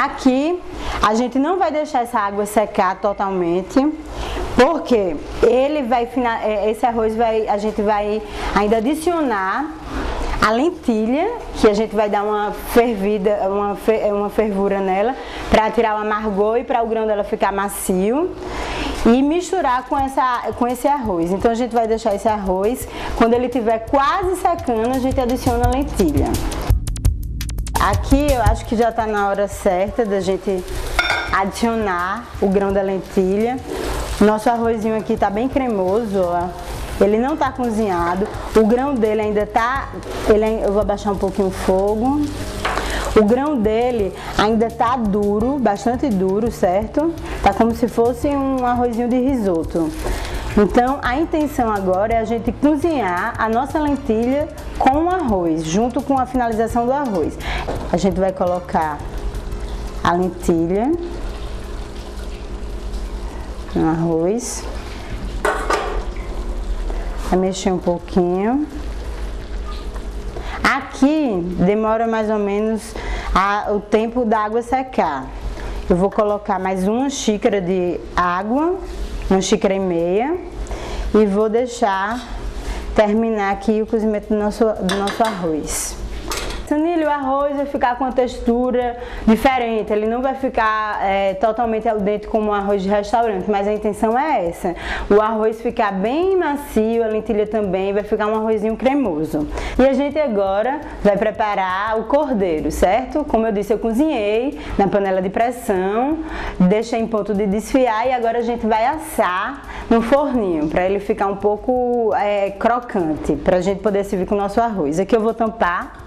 Aqui a gente não vai deixar essa água secar totalmente, porque ele vai esse arroz a gente vai ainda adicionar a lentilha, que a gente vai dar uma fervida, uma fervura nela, para tirar o amargor e para o grão dela ficar macio. E misturar com esse arroz. Então a gente vai deixar esse arroz, quando ele estiver quase secando, a gente adiciona a lentilha. Aqui eu acho que já está na hora certa da gente adicionar o grão da lentilha. Nosso arrozinho aqui está bem cremoso, ó. Ele não está cozinhado, o grão dele ainda está, eu vou abaixar um pouquinho o fogo. O grão dele ainda tá duro, bastante duro, certo? Tá como se fosse um arrozinho de risoto. Então, a intenção agora é a gente cozinhar a nossa lentilha com o arroz, junto com a finalização do arroz. A gente vai colocar a lentilha no arroz. Vai mexer um pouquinho. Aqui demora mais ou menos o tempo da água secar. Eu vou colocar mais uma xícara de água, 1,5 xícaras, e vou deixar terminar aqui o cozimento do nosso arroz. Nele o arroz vai ficar com uma textura diferente, ele não vai ficar totalmente al dente como um arroz de restaurante, mas a intenção é essa, o arroz ficar bem macio, a lentilha também, vai ficar um arrozinho cremoso. E a gente agora vai preparar o cordeiro, certo? Como eu disse, eu cozinhei na panela de pressão, deixei em ponto de desfiar e agora a gente vai assar no forninho, para ele ficar um pouco crocante, para a gente poder servir com o nosso arroz. Aqui eu vou tampar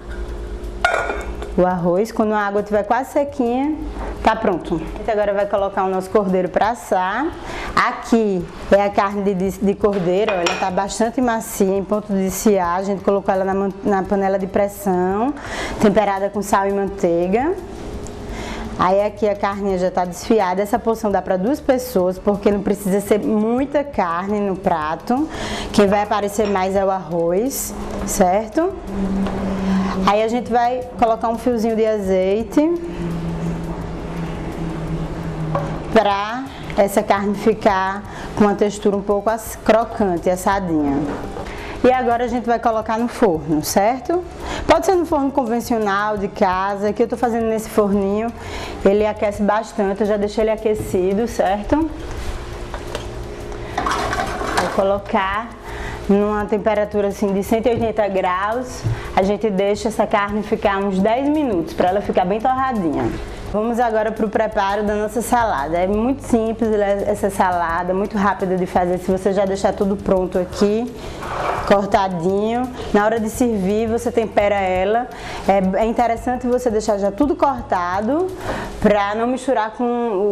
o arroz, quando a água estiver quase sequinha, tá pronto. A gente agora vai colocar o nosso cordeiro para assar. Aqui é a carne de cordeiro, ela tá bastante macia, em ponto de desfiar. A gente colocou ela na panela de pressão, temperada com sal e manteiga. Aí aqui a carne já está desfiada. Essa porção dá para 2 pessoas, porque não precisa ser muita carne no prato. Quem vai aparecer mais é o arroz, certo? Aí a gente vai colocar um fiozinho de azeite para essa carne ficar com uma textura um pouco crocante, assadinha. E agora a gente vai colocar no forno, certo? Pode ser no forno convencional de casa, que eu tô fazendo nesse forninho. Ele aquece bastante, eu já deixei ele aquecido, certo? Vou colocar numa temperatura assim de 180 graus, a gente deixa essa carne ficar uns 10 minutos para ela ficar bem torradinha. Vamos agora para o preparo da nossa salada. É muito simples essa salada, muito rápida de fazer. Se você já deixar tudo pronto aqui, cortadinho, na hora de servir você tempera ela. É interessante você deixar já tudo cortado para não misturar com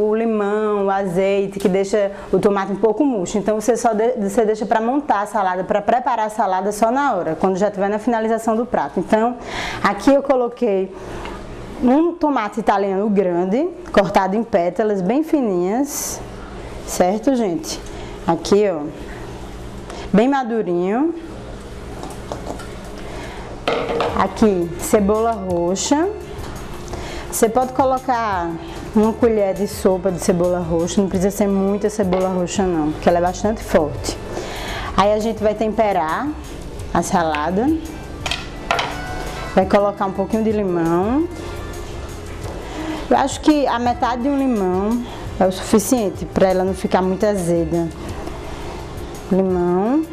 o limão, o azeite, que deixa o tomate um pouco murcho. Então você deixa para montar a salada, para preparar a salada só na hora, quando já estiver na finalização do prato. Então aqui eu coloquei um tomate italiano grande, cortado em pétalas bem fininhas, certo, gente? Aqui, ó, bem madurinho. Aqui, cebola roxa. Você pode colocar uma colher de sopa de cebola roxa, não precisa ser muita cebola roxa não, porque ela é bastante forte. Aí a gente vai temperar a salada. Vai colocar um pouquinho de limão. Eu acho que a metade de um limão é o suficiente para ela não ficar muito azeda. Limão.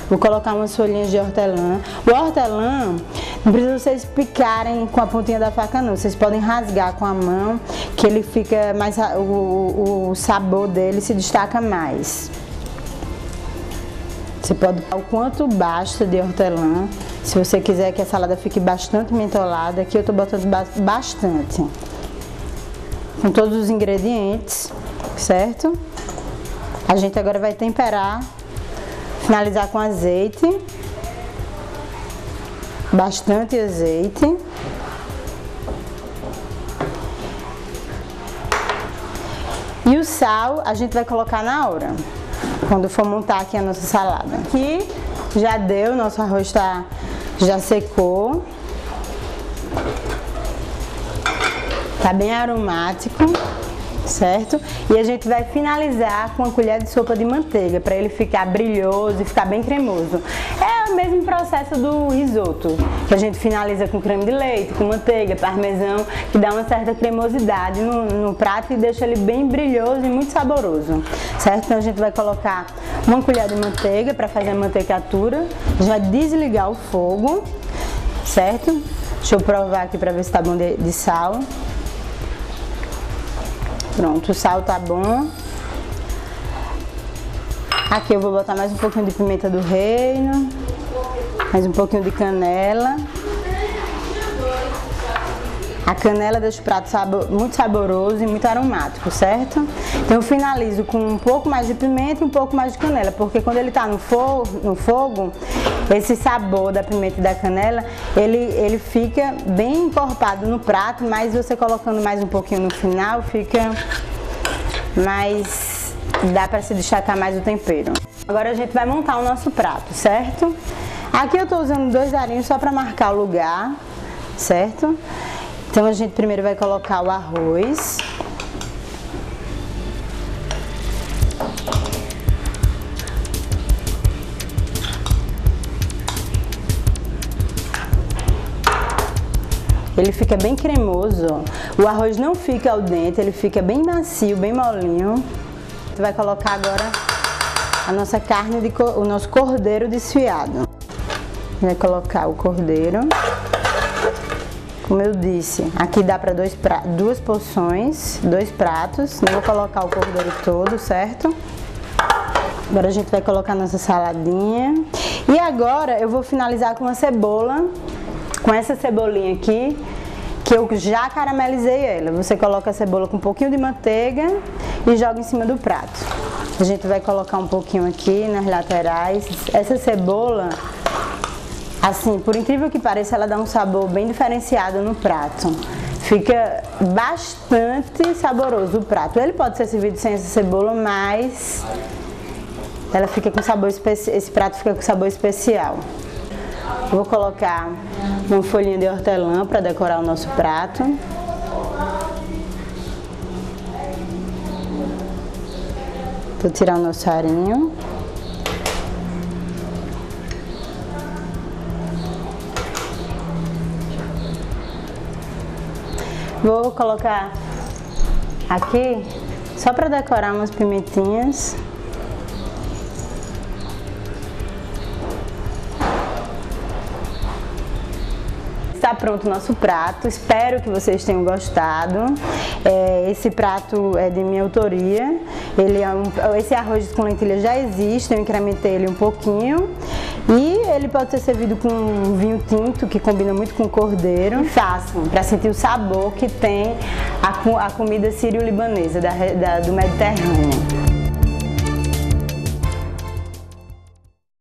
Vou colocar umas folhinhas de hortelã. O hortelã, não precisa vocês picarem com a pontinha da faca não. Vocês podem rasgar com a mão, que ele fica mais, o sabor dele se destaca mais. Você pode usar o quanto basta de hortelã. Se você quiser que a salada fique bastante mentolada, aqui eu estou botando bastante. Com todos os ingredientes, certo? A gente agora vai temperar, finalizar com azeite, bastante azeite. E o sal a gente vai colocar na hora, quando for montar aqui a nossa salada. Aqui já deu, nosso arroz já secou. Tá bem aromático, certo? E a gente vai finalizar com uma colher de sopa de manteiga, para ele ficar brilhoso e ficar bem cremoso. É o mesmo processo do risoto, que a gente finaliza com creme de leite, com manteiga, parmesão, que dá uma certa cremosidade no prato e deixa ele bem brilhoso e muito saboroso, certo? Então a gente vai colocar uma colher de manteiga para fazer a manteigatura, já desligar o fogo, certo? Deixa eu provar aqui para ver se tá bom de sal. Pronto, o sal tá bom. Aqui eu vou botar mais um pouquinho de pimenta do reino, mais um pouquinho de canela. A canela deixa o prato muito saboroso e muito aromático, certo? Então eu finalizo com um pouco mais de pimenta e um pouco mais de canela, porque quando ele tá no fogo, esse sabor da pimenta e da canela, ele fica bem encorpado no prato, mas você colocando mais um pouquinho no final, fica mais... dá para se destacar mais o tempero. Agora a gente vai montar o nosso prato, certo? Aqui eu tô usando 2 arinhos só para marcar o lugar, certo? Então a gente primeiro vai colocar o arroz. Ele fica bem cremoso, ó. O arroz não fica al dente, ele fica bem macio, bem molinho. Você vai colocar agora a nossa carne, o nosso cordeiro desfiado. Vai colocar o cordeiro. Como eu disse, aqui dá para 2 porções, 2 pratos. Não vou colocar o cordeiro todo, certo? Agora a gente vai colocar nossa saladinha. E agora eu vou finalizar com uma cebola, com essa cebolinha aqui, que eu já caramelizei ela. Você coloca a cebola com um pouquinho de manteiga e joga em cima do prato. A gente vai colocar um pouquinho aqui nas laterais. Essa cebola, assim, por incrível que pareça, ela dá um sabor bem diferenciado no prato. Fica bastante saboroso o prato. Ele pode ser servido sem essa cebola, mas ela fica com sabor esse prato fica com sabor especial. Vou colocar uma folhinha de hortelã para decorar o nosso prato. Vou tirar o nosso arinho. Vou colocar aqui, só para decorar, umas pimentinhas. Está pronto o nosso prato, espero que vocês tenham gostado. Esse prato é de minha autoria. Esse arroz com lentilha já existe, eu incrementei ele um pouquinho. E ele pode ser servido com um vinho tinto, que combina muito com cordeiro. Façam, para sentir o sabor que tem a comida sírio-libanesa do Mediterrâneo.